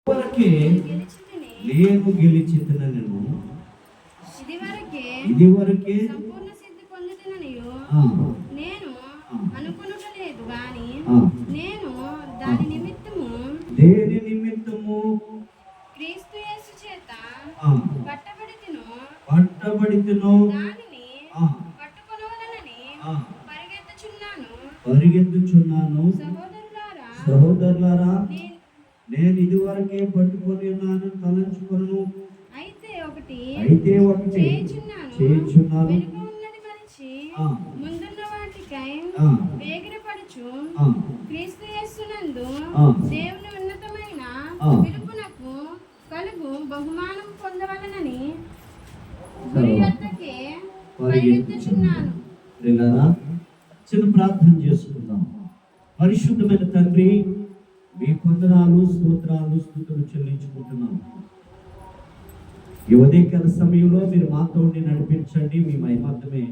వరకే నేను గెలిచితిన నేను ఇది వరకే సంపూర్ణ సిద్ధి పొందుతున్ననియు నేను అనుకొనుటలేదు గాని నేను దేని నిమిత్తము క్రీస్తు యేసు చేత పట్టబడితినో దానిని పట్టుకొనవలెనని పరిగెత్తుచున్నాను. సహోదరులారా, నేను ఇది వరకే పట్టుకొని ఉన్నాను తలంచుకొను. అయితే ఒకటి చేయుచున్నాను, ముందున్న వాటికై వేగిరపడుచు క్రీస్తు యేసునందు దేవుని ఉన్నతమైన పిలుపునకు కలుగు బహుమానం పొందవలనని గురి యొద్దకే పరిగెత్తుచున్నాను. చిన్న ప్రార్థన చేసుకుందాం. పరిశుద్ధమైన తండ్రి, మీ వందనాలు, స్తోత్రాలు, స్తుతులు చెల్లించుకుంటున్నాం. ఈ ఉదయకాల సమయంలో మీరు మాతో ఉండి నడిపించండి. మీ మహిమార్థమే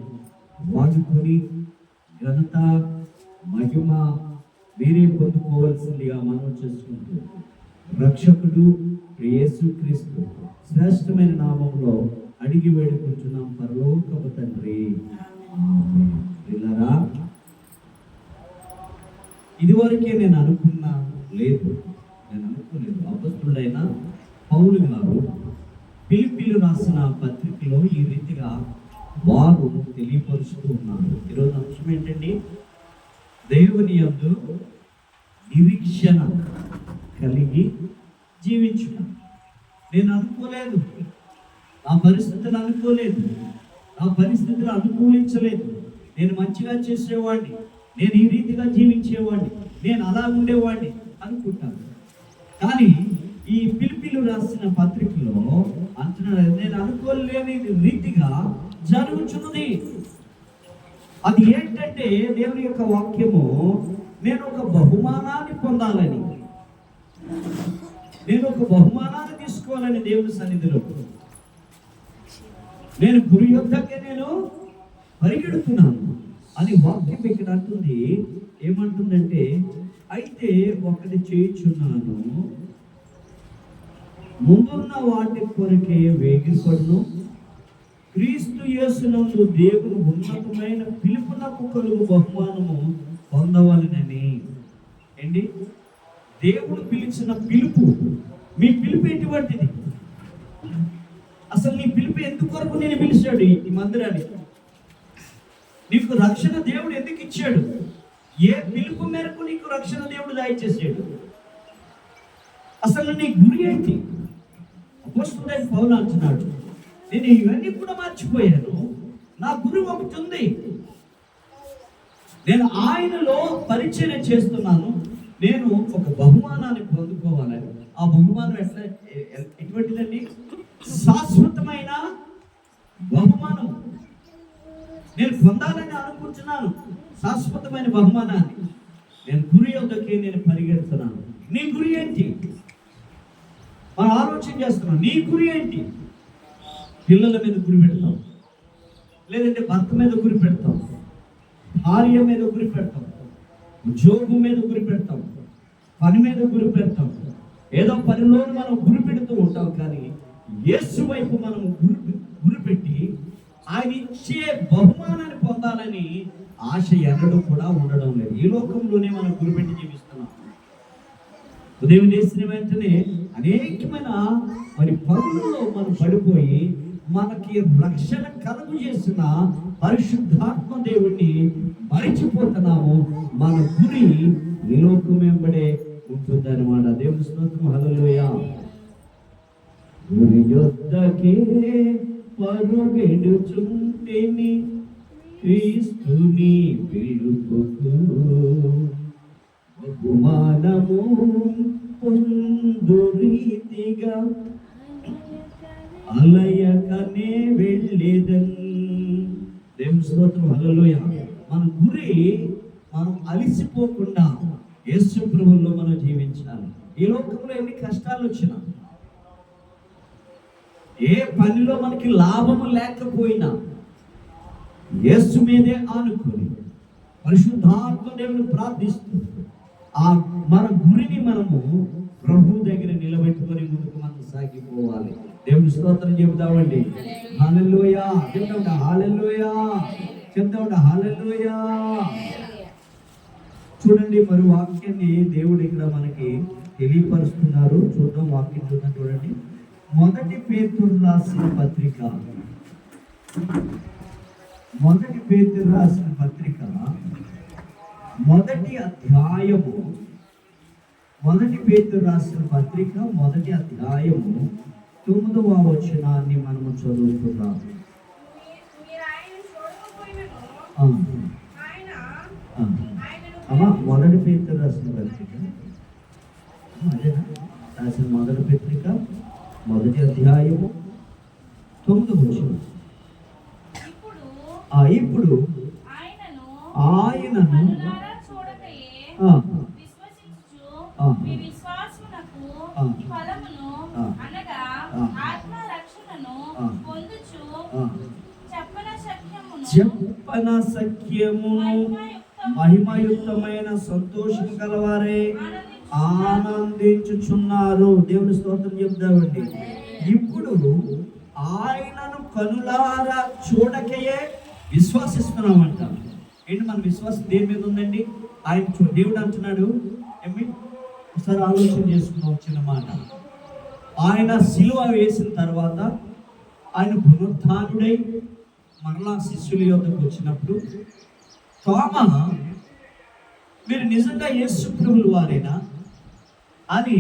వాడుకొని ఘనత మహిమ మీరే పొందుకోవాల్సిందిగా మనం చేసుకుంటూ రక్షకుడు యేసుక్రీస్తు శ్రేష్టమైన నామంలో అడిగి వేడుకుంటున్నాం పరలోకపు తండ్రి. ఆమేన్. ఇదివరకే నేను అనుకోలేదు. అపొస్తలుడైన పౌలు గారు ఫిలిప్పీలు రాసిన పత్రికలో ఈ రీతిగా వారు తెలియపరుస్తూ ఉన్నారు. ఈరోజు అంశం ఏంటండి? దేవుని యందు నిరీక్షణ కలిగి జీవించుట. నేను అనుకోలేదు, నా పరిస్థితులు అనుకోలేదు, నా పరిస్థితులు అనుకూలించలేదు, నేను మంచిగా చేసేవాడిని, నేను ఈ రీతిగా జీవించేవాడిని, నేను అలా ఉండేవాడిని అనుకుంటాను. కానీ ఈ ఫిలిప్పీలు రాసిన పత్రికలో అంటున్నాడు, నేను అనుకోలేని రీతిగా జరుగుతున్నది. అది ఏంటంటే దేవుని యొక్క వాక్యము, నేను ఒక బహుమానాన్ని పొందాలని, నేను ఒక బహుమానాన్ని తీసుకోవాలని దేవుని సన్నిధిలో నేను గురి యొద్దకే నేను పరిగెడుతున్నాను అని వాక్యం ఇక్కడ అంటుంది. ఏమంటుందంటే, అయితే ఒకటి చేయుచున్నాను, ముందున్న వాటి కొరకే వేగిపడును, క్రీస్తు యేసునందు దేవుని ఉన్నతమైన పిలుపునకు కలుగు బహుమానము పొందవలనని. ఏంటి? దేవుడు పిలిచిన పిలుపు. మీ పిలుపు ఎటువంటిది? అసలు నీ పిలుపు ఎందుకొరకు నేను పిలిచాడు ఈ మందిరాన్ని? నీకు రక్షణ దేవుడు ఎందుకు ఇచ్చాడు? ఏ పిలుపు మేరకు నీకు రక్షణ దేవుడు దయచేసాడు? అసలు నీ గురి ఏంటి? అపోస్తలుడైన పౌలు అంటున్నాడు, నేను ఇవన్నీ కూడా మర్చిపోయాను, నా గురి ఒకటి ఉంది, నేను ఆయనలో పరిచయం చేస్తున్నాను, నేను ఒక బహుమానాన్ని పొందుకోవాలని. ఆ బహుమానం ఎటువంటిదండి? శాశ్వతమైన బహుమానం నేను పొందాలని అనుకుంటున్నాను. శాశ్వతమైన బహుమానాన్ని నేను గురి యొద్దకే నేను పరిగెడుతున్నాను. నీ గురి ఏంటి? మనం ఆలోచన చేస్తున్నాం. నీ గురి ఏంటి? పిల్లల మీద గురి పెడతాం, లేదంటే భర్త మీద గురి పెడతాం, భార్య మీద గురి పెడతాం, ఉద్యోగం మీద గురి పెడతాం, పని మీద గురి పెడతాం, ఏదో పనిలో మనం గురి పెడుతూ ఉంటాం. కానీ యేసు వైపు మనం గురి పెట్టి ఆయన ఇచ్చే బహుమానాన్ని పొందాలని ఆశ ఎన్నడూ కూడా ఉండడం లేదు. ఈ లోకంలోనే మనం గురిపెట్టి జీవిస్తున్నాం. ఉదయం లేచిన వెంటనే అనేకమైన పనుల్లో మనం పడిపోయి మనకి రక్షణ కలుగు చేసిన పరిశుద్ధాత్మ దేవుణ్ణి మరిచిపోతున్నాము. మన గురి ఈ లోకం వెంబడే ఉంటుందన్నమాట. దేవుని స్తోత్రం. హల్లెలూయా. గురి యొద్దకే పరుగెడుచుంటిని, క్రీస్తుని పిలుపుకు బహుమానము పొందు రీతిగా అలయకనే వెళ్ళేదన్. దేవుని స్తోత్రం. హల్లెలూయా. మన గురి మనం అలిసిపోకుండా యేసు ప్రభువులో మనం జీవించాలి. ఈ లోకంలో ఎన్ని కష్టాలు వచ్చినా, ఏ పనిలో మనకి లాభము లేకపోయినా యేసు మీదే ఆనుకొని పరిశుద్ధాత్మ దేవుని ప్రార్థిస్తూ ఆ మన గురిని మనము ప్రభు దగ్గర నిలబెట్టుకోవాలి. దేవుని స్తోత్రం చెబుతామండి. హల్లెలూయా చెప్తామంట, హల్లెలూయా చెప్తామంట, హల్లెలూయా. చూడండి, మరి వాక్యాన్ని దేవుడు ఇక్కడ మనకి తెలియపరుస్తున్నారు. చూద్దాం, వాక్యం చూద్దాం. చూడండి, 1 పేతురు రాసిన పత్రిక, 1 పేతురు రాసిన పత్రిక 1వ అధ్యాయము, 1 పేతురు రాసిన పత్రిక 1వ అధ్యాయము 9వ వచనాన్ని మనము చదువుతున్నాం. అమ్మా 1 పేతురు రాసిన పత్రిక, అదేనా రాసిన 1 పత్రిక 1వ అధ్యాయము 9వ వచనం. ఇప్పుడు ఆయనను చెప్పన సఖ్యమును మహిమయుక్తమైన సంతోషము గలవారే ఆనందించుచున్నారు. దేవుని స్తోత్రం చెప్తామండి. ఇప్పుడు ఆయనను కనులారా చూడకయే విశ్వాసిస్తున్నామంట. ఏంటి మన విశ్వాసం దేని మీద ఉందండి? ఆయన దేవుడు అంటున్నాడు ఏమి, ఒకసారి ఆలోచన చేసుకున్నాం చిన్న మాట. ఆయన సిలువ వేసిన తర్వాత ఆయన పునరుత్థానుడై మరలా శిష్యుల యొద్దకు వచ్చినప్పుడు తోమా, మీరు నిజంగా యేసు ప్రభువుల వారేనా అని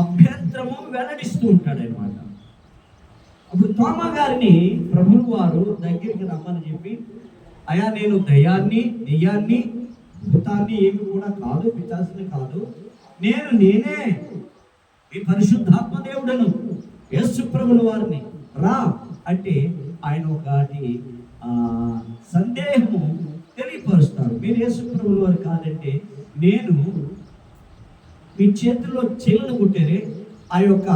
అభ్యంతరము వెల్లడిస్తూ ఉంటాడు అన్నమాట. అప్పుడు తోమా గారిని ప్రభువు వారు దగ్గరికి రమ్మని చెప్పి, అయ్యా నేను దెయ్యాన్ని భూతాన్ని ఏమి కూడా కాదు, పిశాచిని కాదు, నేనే ఈ పరిశుద్ధాత్మ దేవుడను, యేసు ప్రభువుల వారిని రా అంటే ఆయన ఒకటి సందేహము తెలియపరుస్తాడు. మీరు యేసు ప్రభువుల వారు కాదంటే నేను మీ చేతుల్లో చీలను కుట్టారే ఆ యొక్క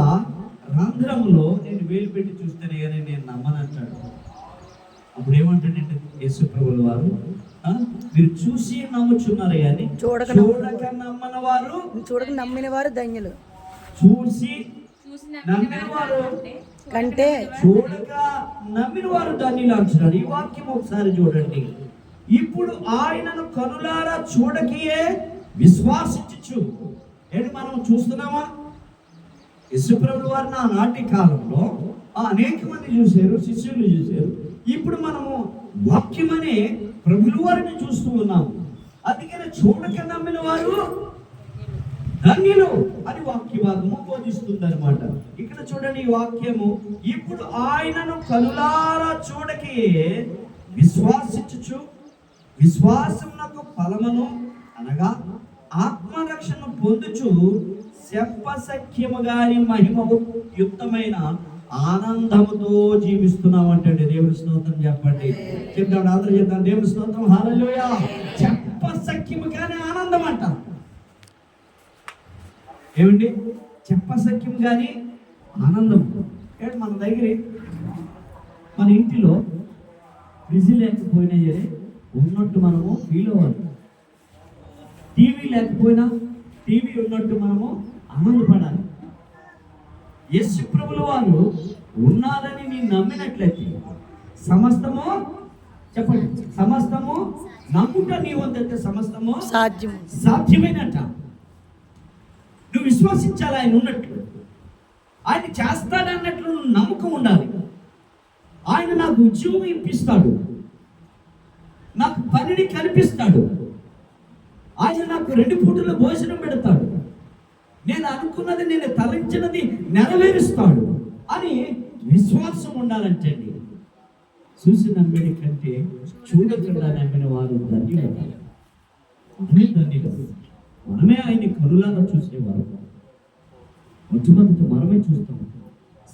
రంధ్రంలో నేను వేలు పెట్టి చూస్తేనే కానీ నేను నమ్మనంటాడు. అప్పుడు ఏమంటాడంటే యేసు ప్రభువుల వారు, మీరు చూసి నమ్ముచున్నారు కానీ చూడక నమ్మని వారు, చూడక నమ్మిన వారు ధన్యులు. చూసి నమ్మిన వారు కంటే చూడక నమ్మిన వారు ధన్యులు అంటున్నాడు. ఈ వాక్యం ఒకసారి చూడండి. ఇప్పుడు ఆయనను కనులారా చూడకయే విశ్వాసించు. ఏంటి మనం చూస్తున్నామా? యేసు ప్రభువుల వారిని ఆనాటి కాలంలో అనేక మంది చూశారు, శిష్యులు చూశారు. ఇప్పుడు మనము వాక్యమనే ప్రభువుల వారిని చూస్తూ ఉన్నాము. అందుకని చూడక నమ్మిన వారు ధన్యులు అని వాక్య భాగము బోధిస్తుంది అనమాట. ఇక్కడ చూడండి ఈ వాక్యము, ఇప్పుడు ఆయనను కనులారా చూడకే విశ్వాసించుచు విశ్వాసమునకు ఫలమును అనగా ఆత్మరక్షణ పొందుచు చెప్పసఖ్యము గారి మహిమయుక్తమైన ఆనందముతో జీవిస్తున్నామంటే దేవుని స్తోత్రం చెప్పండి. చెప్తాడు, అందరూ చెప్తాను దేవుని స్తోత్రం, హల్లెలూయా. చెప్పసఖ్యము కానీ ఆనందం అంట. ఏమండి? చెప్పసఖ్యం కానీ ఆనందం. ఏంటి మన దగ్గర మన ఇంటిలో ఫ్రిడ్జ్ లేకపోయినా సరే ఉన్నట్టు మనము ఫీల్ అవ్వాలి. టీవీ లేకపోయినా టీవీ ఉన్నట్టు మనము ఆనందపడాలి. యేసు ప్రభువుల వారు ఉన్నారని నేను నమ్మినట్లయితే సమస్తము, చెప్పండి, సమస్తము నమ్ముట నీ వద్ద సమస్తము సాధ్యమైనట. నువ్వు విశ్వసించాలి ఆయన ఉన్నట్లు, ఆయన చేస్తాడన్నట్లు నమ్మకం ఉండాలి. ఆయన నాకు ఉద్యోగం ఇప్పిస్తాడు, నాకు పనిని కల్పిస్తాడు, ఆయన నాకు 2 పూటల భోజనం పెడతాడు, నేను అనుకున్నది, నేను తలంచినది నెరవేరుస్తాడు అని విశ్వాసం ఉండాలంటే చూసి నమ్మిన కంటే చూడకుండా నమ్మిన వారు ధన్యులు. మనమే ఆయన్ని కనులారా చూసేవారు. మొట్టమొదటి మనమే చూస్తాం.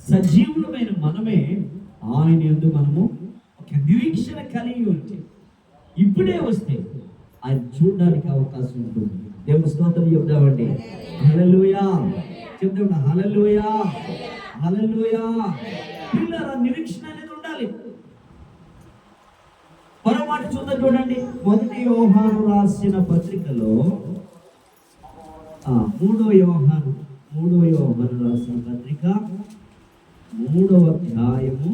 సజీవులమైన మనమే ఆయన యందు మనము ఒక నిరీక్షణ కలిగి ఉంటే ఇప్పుడే వస్తే ఆయన చూడడానికి అవకాశం ఉంటుంది. దేవుని స్తోత్రం చెప్దామండి. హల్లెలూయా చెప్దాం. హల్లెలూయా హల్లెలూయా. పిల్లల నిరీక్షణ అనేది ఉండాలి. మరోమాట చూద్దాం, చూడండి. 1 యోహాను రాసిన పత్రికలో 3వ యోహాను రాసిన పత్రిక 3వ అధ్యాయము